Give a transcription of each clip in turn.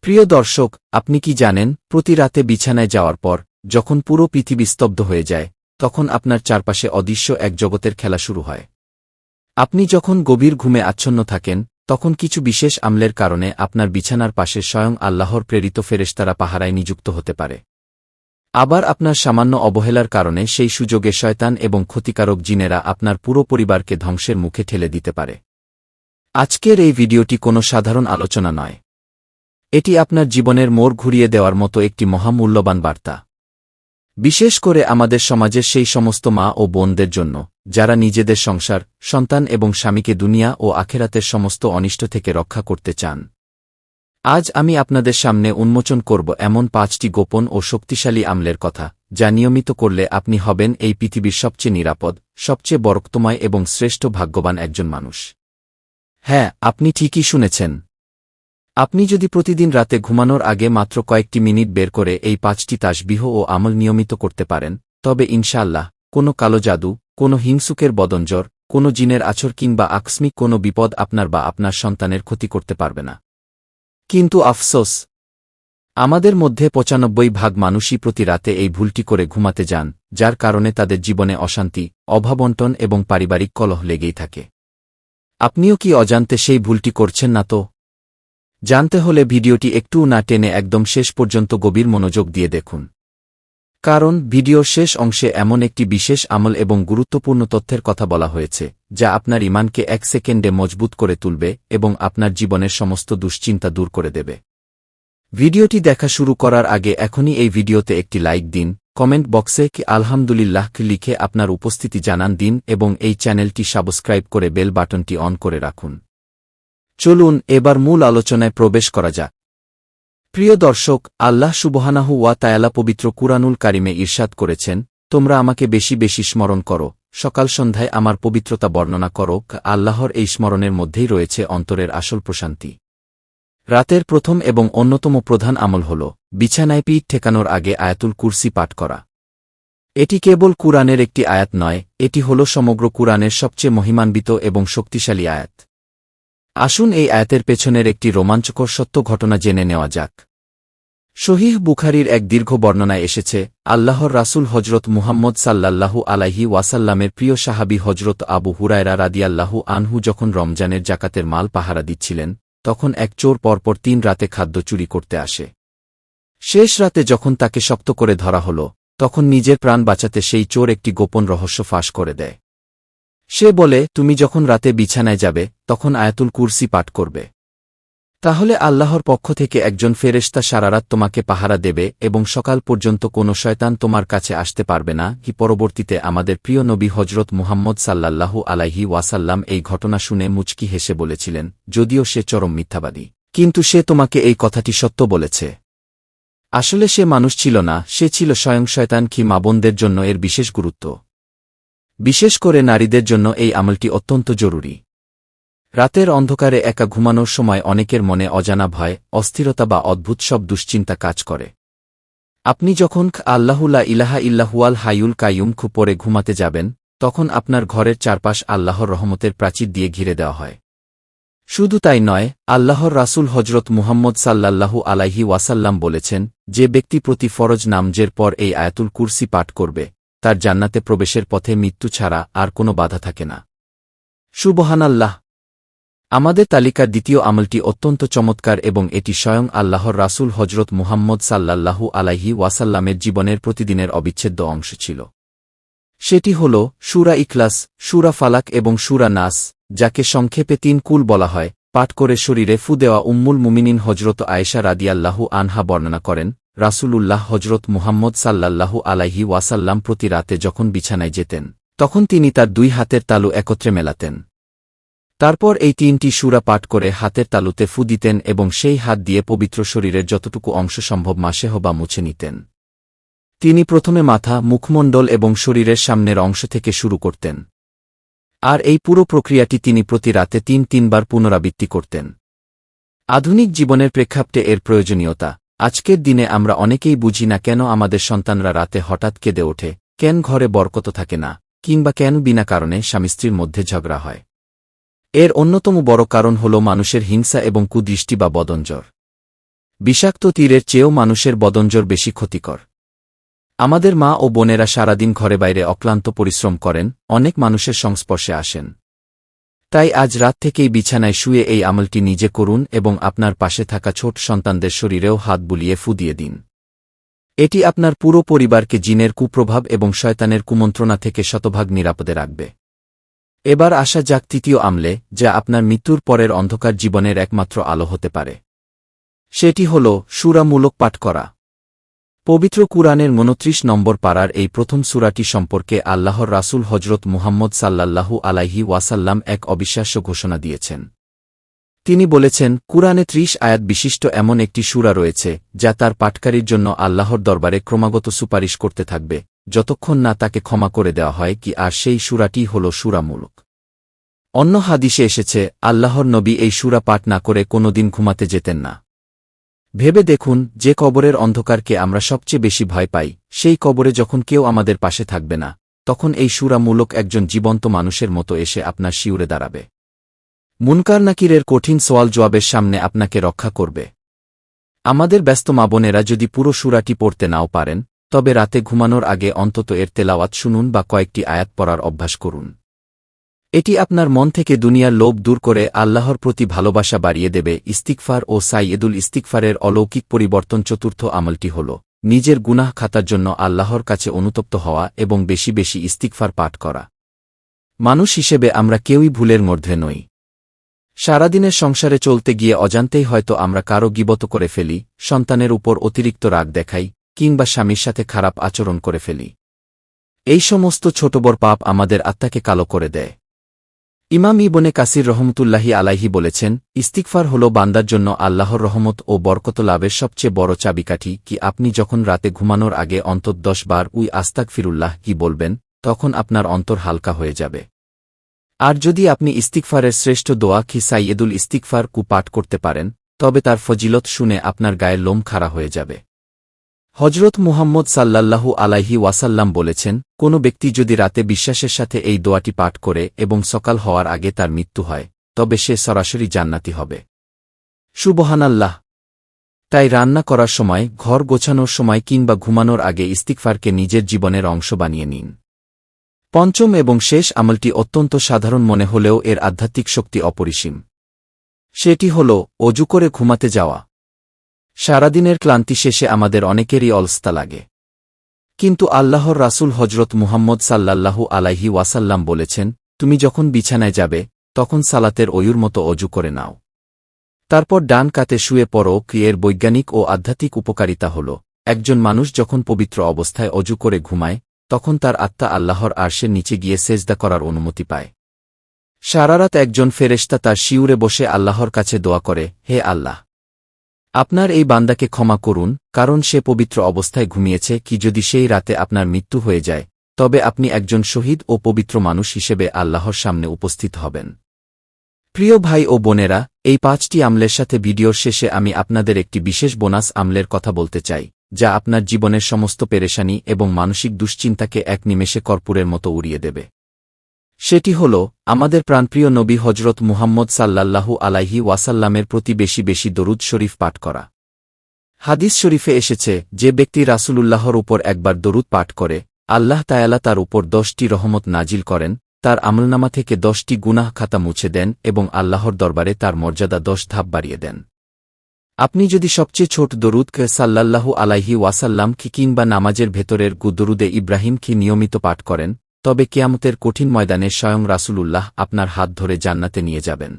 প্রিয় দর্শক, আপনি কি জানেন, প্রতি রাতে বিছানায় যাওয়ার পর যখন পুরো পৃথিবী স্তব্ধ হয়ে যায়, তখন আপনার চারপাশে অদৃশ্য এক জগতের খেলা শুরু হয়। আপনি যখন গভীর ঘুমে আচ্ছন্ন থাকেন, তখন কিছু বিশেষ আমলের কারণে আপনার বিছানার পাশে স্বয়ং আল্লাহর প্রেরিত ফেরেশতারা পাহারায় নিযুক্ত হতে পারে। আবার আপনার সামান্য অবহেলার কারণে সেই সুযোগে শয়তান এবং ক্ষতিকারক জিনেরা আপনার পুরো পরিবারকে ধ্বংসের মুখে ঠেলে দিতে পারে। আজকের এই ভিডিওটি কোনো সাধারণ আলোচনা নয়। এটি আপনার জীবনের মোড় ঘুরিয়ে দেওয়ার মতো একটি মহামূল্যবান বার্তা। বিশেষ করে আমাদের সমাজের সেই সমস্ত মা ও বোনদের জন্য, যারা নিজেদের সংসার, সন্তান এবং স্বামীকে দুনিয়া ও আখেরাতের সমস্ত অনিষ্ট থেকে রক্ষা করতে চান। আজ আমি আপনাদের সামনে উন্মোচন করব এমন 5টি গোপন ও শক্তিশালী আমলের কথা, যা নিয়মিত করলে আপনি হবেন এই পৃথিবীর সবচেয়ে নিরাপদ, সবচেয়ে বরকতময় এবং শ্রেষ্ঠ ভাগ্যবান একজন মানুষ। হ্যাঁ, আপনি ঠিকই শুনেছেন। আপনি যদি প্রতিদিন রাতে ঘুমানোর আগে মাত্র কয়েকটি মিনিট বের করে এই 5টি তাসবিহ ও আমল নিয়মিত করতে পারেন, তবে ইনশাআল্লাহ কোনো কালো জাদু, কোনো হিংসুকের বদনজর, কোনো জিনের আছর কিংবা আকস্মিক কোনো বিপদ আপনার বা আপনার সন্তানের ক্ষতি করতে পারবে না। কিন্তু আফসোস, আমাদের মধ্যে 95% মানুষই প্রতি রাতে এই ভুলটি করে ঘুমাতে যান, যার কারণে তাদের জীবনে অশান্তি, অভাবন্টন এবং পারিবারিক কলহ লেগেই থাকে। আপনিও কি অজান্তে সেই ভুলটি করছেন না তো? জানতে হলে ভিডিওটি একটুও না টেনে একদম শেষ পর্যন্ত গভীর মনোযোগ দিয়ে দেখুন। কারণ ভিডিওর শেষ অংশে এমন একটি বিশেষ আমল এবং গুরুত্বপূর্ণ তথ্যের কথা বলা হয়েছে, যা আপনার ঈমানকে 1 সেকেন্ডে মজবুত করে তুলবে এবং আপনার জীবনের সমস্ত দুশ্চিন্তা দূর করে দেবে। ভিডিওটি দেখা শুরু করার আগে এখনই এই ভিডিওতে একটি লাইক দিন, কমেন্ট বক্সে কি আলহামদুলিল্লাহ লিখে আপনার উপস্থিতি জানান দিন এবং এই চ্যানেলটি সাবস্ক্রাইব করে বেল বাটনটি অন করে রাখুন। চলুন এবার মূল আলোচনায় প্রবেশ করা যাক। প্রিয় দর্শক, আল্লাহ সুবহানাহু ওয়া তাআলা পবিত্র কুরআনুল কারিমে ইরশাদ করেছেন, তোমরা আমাকে বেশি বেশি স্মরণ করো, সকাল সন্ধ্যায় আমার পবিত্রতা বর্ণনা করো। আল্লাহর এই স্মরণের মধ্যেই রয়েছে অন্তরের আসল প্রশান্তি। রাতের প্রথম এবং অন্যতম প্রধান আমল হল বিছানায় পিঠ ঠেকানোর আগে আয়াতুল কুরসি পাঠ করা। এটি কেবল কুরআনের একটি আয়াত নয়, এটি হল সমগ্র কুরআনের সবচেয়ে মহিমান্বিত এবং শক্তিশালী আয়াত। আসুন এই আয়াতের পেছনের একটি রোমাঞ্চকর সত্য ঘটনা জেনে নেওয়া যাক। সহিহ বুখারীর এক দীর্ঘ বর্ণনায় এসেছে, আল্লাহর রাসূল হজরত মুহাম্মদ সাল্লাল্লাহু আলাইহি ওয়াসাল্লামের প্রিয় সাহাবী হজরত আবু হুরায়রা রাদিয়াল্লাহু আনহু যখন রমজানের জাকাতের মাল পাহারা দিচ্ছিলেন, তখন এক চোর পরপর 3 রাতে খাদ্য চুরি করতে আসে। শেষ রাতে যখন তাকে শক্ত করে ধরা হল, তখন নিজের প্রাণ বাঁচাতে সেই চোর একটি গোপন রহস্য ফাঁস করে দেয়। সে বলে, তুমি যখন রাতে বিছানায় যাবে, তখন আয়াতুল কুরসি পাঠ করবে। তাহলে আল্লাহর পক্ষ থেকে একজন ফেরেশতা সারারাত তোমাকে পাহারা দেবে এবং সকাল পর্যন্ত কোনো শয়তান তোমার কাছে আসতে পারবে না। পরবর্তীতে আমাদের প্রিয় নবী হজরত মুহাম্মদ সাল্লাল্লাহু আলাইহি ওয়াসাল্লাম এই ঘটনা শুনে মুচকি হেসে বলেছিলেন, যদিও সে চরম মিথ্যাবাদী, কিন্তু সে তোমাকে এই কথাটি সত্য বলেছে। আসলে সে মানুষ ছিল না, সে ছিল স্বয়ং শয়তান। মা বোনদের জন্য এর বিশেষ গুরুত্ব। বিশেষ করে নারীদের জন্য এই আমলটি অত্যন্ত জরুরি। রাতের অন্ধকারে একা ঘুমানোর সময় অনেকের মনে অজানা ভয়, অস্থিরতা বা অদ্ভুত সব দুশ্চিন্তা কাজ করে। আপনি যখন আল্লাহু লা ইলাহা ইল্লাহুয়াল হাইয়ুল কাইয়ুম পড়ে ঘুমাতে যাবেন, তখন আপনার ঘরের চারপাশ আল্লাহর রহমতের প্রাচীর দিয়ে ঘিরে দেওয়া হয়। শুধু তাই নয়, আল্লাহর রাসূল হজরত মুহাম্মদ সাল্লাল্লাহু আলাইহি ওয়াসাল্লাম বলেছেন, যে ব্যক্তি প্রতি ফরজ নামাজের পর এই আয়াতুল কুরসি পাঠ করবে, তার জান্নাতে প্রবেশের পথে মৃত্যু ছাড়া আর কোনো বাধা থাকে না। সুবহানাল্লাহ। আমাদের তালিকার দ্বিতীয় আমলটি অত্যন্ত চমৎকার এবং এটি স্বয়ং আল্লাহর রাসূল হজরত মুহাম্মদ সাল্লাল্লাহু আলাইহি ওয়াসাল্লামের জীবনের প্রতিদিনের অবিচ্ছেদ্য অংশ ছিল। সেটি হল সূরা ইখলাস, সূরা ফালাক এবং সূরা নাস, যাকে সংক্ষেপে 3 কুল বলা হয়, পাঠ করে শরীরে ফু দেওয়া উম্মুল মুমিনিন হজরত আয়েশা রাদিয়াল্লাহু আনহা বর্ণনা করেন, রাসূলুল্লাহ হজরত মুহাম্মদ সাল্লাল্লাহু আলাইহি ওয়াসাল্লাম প্রতি রাতে যখন বিছানায় যেতেন, তখন তিনি তার 2 হাতের তালু একত্রে মেলাতেন। তারপর এই 3টি সূরা পাঠ করে হাতের তালুতে ফু দিতেন এবং সেই হাত দিয়ে পবিত্র শরীরের যতটুকু অংশ সম্ভব মাসেহ বা মুছে নিতেন। তিনি প্রথমে মাথা, মুখমণ্ডল এবং শরীরের সামনের অংশ থেকে শুরু করতেন। আর এই পুরো প্রক্রিয়াটি তিনি প্রতি রাতে 3 বার পুনরাবৃত্তি করতেন। আধুনিক জীবনের প্রেক্ষাপটে এর প্রয়োজনীয়তা। আজকের দিনে আমরা অনেকেই বুঝি না কেন আমাদের সন্তানরা রাতে হঠাৎ কেঁদে ওঠে, কেন ঘরে বরকত থাকে না, কিংবা কেন বিনা কারণে স্বামী স্ত্রীর মধ্যে ঝগড়া হয়। এর অন্যতম বড় কারণ হল মানুষের হিংসা এবং কুদৃষ্টি বা বদনজর। বিষাক্ত তীরের চেয়েও মানুষের বদনজর বেশি ক্ষতিকর। আমাদের মা ও বোনেরা সারাদিন ঘরে বাইরে অক্লান্ত পরিশ্রম করেন, অনেক মানুষের সংস্পর্শে আসেন। তাই আজ রাত থেকেই বিছানায় শুয়ে এই আমলটি নিজে করুন এবং আপনার পাশে থাকা ছোট সন্তানদের শরীরেও হাত বুলিয়ে ফু দিয়ে দিন। এটি আপনার পুরো পরিবারকে জিনের কুপ্রভাব এবং শয়তানের কুমন্ত্রণা থেকে শতভাগ নিরাপদে রাখবে। এবার আসা যাক তৃতীয় আমলে, যা আপনার মৃত্যুর পরের অন্ধকার জীবনের একমাত্র আলো হতে পারে। সেটি হল সূরামূলক পাঠ করা। পবিত্র কুরআনের ২৯ নম্বর পারার এই প্রথম সূরাটি সম্পর্কে আল্লাহর রাসূল হজরত মুহাম্মদ সাল্লাল্লাহু আলাইহি ওয়াসাল্লাম এক অবিশ্বাস্য ঘোষণা দিয়েছেন। তিনি বলেছেন, কুরআনে ৩০ আয়াত বিশিষ্ট এমন একটি সূরা রয়েছে যা তার পাঠকারীর জন্য আল্লাহর দরবারে ক্রমাগত সুপারিশ করতে থাকবে, যতক্ষণ না তাকে ক্ষমা করে দেওয়া হয় কি, আর সেই সূরাটি হল সূরামূলক। অন্য হাদিসে এসেছে, আল্লাহর নবী এই সূরা পাঠ না করে কোনোদিন ঘুমাতে যেতেন না। ভেবে দেখুন, যে কবরের অন্ধকারকে আমরা সবচেয়ে বেশি ভয় পাই, সেই কবরে যখন কেউ আমাদের পাশে থাকবে না, তখন এই সূরামূলক একজন জীবন্ত মানুষের মতো এসে আপনার শিউরে দাঁড়াবে। মুনকার নাকিরের কঠিন সওয়াল জবাবের সামনে আপনাকে রক্ষা করবে। আমাদের ব্যস্ত মা বোনেরা যদি পুরো সূরাটি পড়তে নাও পারেন, তবে রাতে ঘুমানোর আগে অন্তত এর তেলাওয়াত শুনুন বা কয়েকটি আয়াত পড়ার অভ্যাস করুন। এটি আপনার মন থেকে দুনিয়ার লোভ দূর করে আল্লাহর প্রতি ভালোবাসা বাড়িয়ে দেবে। ইস্তিগফার ও সাইয়্যিদুল ইস্তিগফারের অলৌকিক পরিবর্তন। চতুর্থ আমলটি হল নিজের গুনাহ খাতার জন্য আল্লাহর কাছে অনুতপ্ত হওয়া এবং বেশি বেশি ইস্তিগফার পাঠ করা। মানুষ হিসেবে আমরা কেউই ভুলের মধ্যে নই। সারাদিনের সংসারে চলতে গিয়ে অজান্তেই হয়তো আমরা কারো গীবত করে ফেলি, সন্তানের উপর অতিরিক্ত রাগ দেখাই, কিংবা স্বামীর সাথে খারাপ আচরণ করে ফেলি। এই সমস্ত ছোট বড় পাপ আমাদের আত্মাকে কালো করে দেয়। ইমাম ইবনে কাসির রহমতুল্লাহি আলাইহি বলেছেন, ইস্তিগফার হল বান্দার জন্য আল্লাহর রহমত ও বরকত লাভের সবচেয়ে বড় চাবিকাঠি। কি আপনি যখন রাতে ঘুমানোর আগে অন্তত ১০ বার আস্তাগফিরুল্লাহ কি বলবেন, তখন আপনার অন্তর হালকা হয়ে যাবে। আর যদি আপনি ইস্তিগফারের শ্রেষ্ঠ দোয়া কি সাইয়্যিদুল ইস্তিগফার পাঠ করতে পারেন, তবে তার ফজিলত শুনে আপনার গায়ের লোম খাড়া হয়ে যাবে। হজরত মুহাম্মদ সাল্লাল্লাহু আলাইহি ওয়াসাল্লাম বলেছেন, কোনো ব্যক্তি যদি রাতে বিশ্বাসের সাথে এই দোয়াটি পাঠ করে এবং সকাল হওয়ার আগে তার মৃত্যু হয়, তবে সে সরাসরি জান্নাতি হবে। সুবহানাল্লাহ। তাই রান্না করার সময়, ঘর গোছানোর সময় কিংবা ঘুমানোর আগে ইস্তিগফারকে নিজের জীবনের অংশ বানিয়ে নিন। পঞ্চম এবং শেষ আমলটি অত্যন্ত সাধারণ মনে হলেও এর আধ্যাত্মিক শক্তি অপরিসীম। সেটি হল অজু করে ঘুমাতে যাওয়া। সারাদিনের ক্লান্তি শেষে আমাদের অনেকেরই অলসতা লাগে, কিন্তু আল্লাহর রাসূল হজরত মুহাম্মদ সাল্লাল্লাহু আলাইহি ওয়াসাল্লাম বলেছেন, তুমি যখন বিছানায় যাবে, তখন সালাতের অজুর মতো অজু করে নাও। তারপর ডান কাতে শুয়ে পড়ো। এর বৈজ্ঞানিক ও আধ্যাত্মিক উপকারিতা হল, একজন মানুষ যখন পবিত্র অবস্থায় অজু করে ঘুমায়, তখন তার আত্মা আল্লাহর আরশের নিচে গিয়ে সেজদা করার অনুমতি পায়। সারারাত একজন ফেরেশতা তার শিউরে বসে আল্লাহর কাছে দোয়া করে, হে আল্লাহ, আপনার এই বান্দাকে ক্ষমা করুন, কারণ সে পবিত্র অবস্থায় ঘুমিয়েছে। কি যদি সেই রাতে আপনার মৃত্যু হয়ে যায়, তবে আপনি একজন শহীদ ও পবিত্র মানুষ হিসেবে আল্লাহর সামনে উপস্থিত হবেন। প্রিয় ভাই ও বোনেরা, এই ৫টি আমলের সাথে ভিডিওর শেষে আমি আপনাদের একটি বিশেষ বোনাস আমলের কথা বলতে চাই, যা আপনার জীবনের সমস্ত পেরেশানি এবং মানসিক দুশ্চিন্তাকে এক নিমেষে কর্পূরের মতো উড়িয়ে দেবে। সেটি হল আমাদের প্রাণপ্রিয় নবী হজরত মুহাম্মদ সাল্লাল্লাহু আলাইহি ওয়াসাল্লামের প্রতি বেশি বেশি দরুদ শরীফ পাঠ করা। হাদিস শরীফে এসেছে, যে ব্যক্তি রাসূলুল্লাহর উপর একবার দরুদ পাঠ করে, আল্লাহ তাআলা তার উপর ১০টি রহমত নাজিল করেন, তার আমলনামা থেকে ১০টি গুনাহ খাতা মুছে দেন এবং আল্লাহর দরবারে তার মর্যাদা ১০ ধাপ বাড়িয়ে দেন। আপনি যদি সবচেয়ে ছোট দরুদ সাল্লাল্লাহু আলাইহি ওয়াসাল্লাম কিংবা নামাজের ভেতরের দরুদে ইব্রাহিম নিয়মিত পাঠ করেন, তবে কিয়ামতের কঠিন ময়দানে স্বয়ং রাসূলুল্লাহ আপনার হাত ধরে জান্নাতে নিয়ে যাবেন।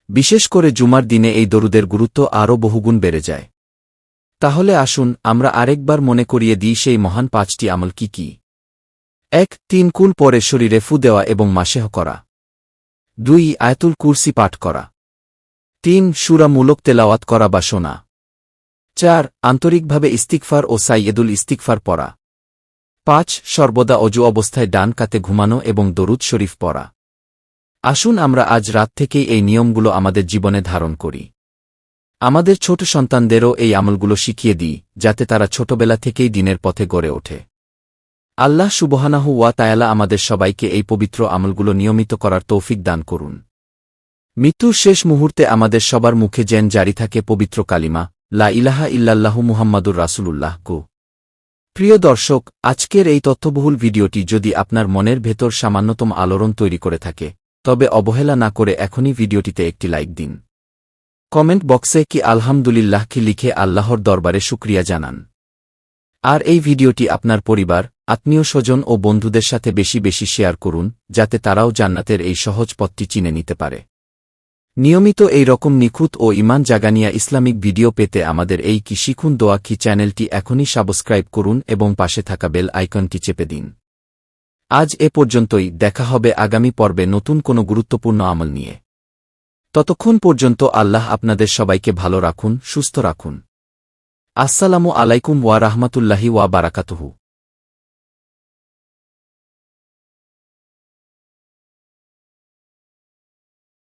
বিশেষ করে জুমার দিনে এই দরুদের গুরুত্ব আরও বহুগুণ বেড়ে যায়। তাহলে আসুন আমরা আরেকবার মনে করিয়ে দিই সেই মহান ৫টি আমল কি কি। ১. ৩ কুল পরে শরীরে ফু দেওয়া এবং মাসেহ করা। ২. আয়াতুল কুরসি পাঠ করা। ৩. সূরামূলক তেলাওয়াত করা বা শোনা। ৪. আন্তরিকভাবে ইস্তিগফার ও সাইয়্যিদুল ইস্তিগফার পড়া। ৫. সর্বদা অজু অবস্থায় ডান কাতে ঘুমানো এবং দরুদ শরীফ পড়া। আসুন আমরা আজ রাত থেকেই এই নিয়মগুলো আমাদের জীবনে ধারণ করি। আমাদের ছোট সন্তানদেরও এই আমলগুলো শিখিয়ে দিই, যাতে তারা ছোটবেলা থেকেই দিনের পথে গড়ে ওঠে। আল্লাহ সুবহানাহু ওয়া তাআলা আমাদের সবাইকে এই পবিত্র আমলগুলো নিয়মিত করার তৌফিক দান করুন। মৃত্যুর শেষ মুহূর্তে আমাদের সবার মুখে যেন জারি থাকে পবিত্র কালিমা, লা ইলাহা ইল্লাল্লাহু মুহাম্মাদুর রাসূলুল্লাহ কো। প্রিয় দর্শক, আজকের এই তথ্যবহুল ভিডিওটি যদি আপনার মনের ভেতর সামান্যতম আলোড়ন তৈরি করে থাকে, তবে অবহেলা না করে এখনই ভিডিওটিতে একটি লাইক দিন। কমেন্ট বক্সে কি আলহামদুলিল্লাহ কি লিখে আল্লাহর দরবারে শুকরিয়া জানান। আর এই ভিডিওটি আপনার পরিবার, আত্মীয় স্বজন ও বন্ধুদের সাথে বেশি বেশি শেয়ার করুন, যাতে তারাও জান্নাতের এই সহজ পথটি চিনে নিতে পারে। নিয়মিত এই রকম নিখুঁত ও ঈমান জাগানিয়া ইসলামিক ভিডিও পেতে আমাদের এই কি শিখুন দোয়া কি চ্যানেলটি এখনই সাবস্ক্রাইব করুন এবং পাশে থাকা বেল আইকনটি চেপে দিন। আজ এ পর্যন্তই, দেখা হবে আগামী পর্বে নতুন কোনো গুরুত্বপূর্ণ আমল নিয়ে। ততক্ষণ পর্যন্ত আল্লাহ আপনাদের সবাইকে ভালো রাখুন, সুস্থ রাখুন। আসসালামু আলাইকুম ওয়া রাহমাতুল্লাহি ওয়া বারাকাতুহু।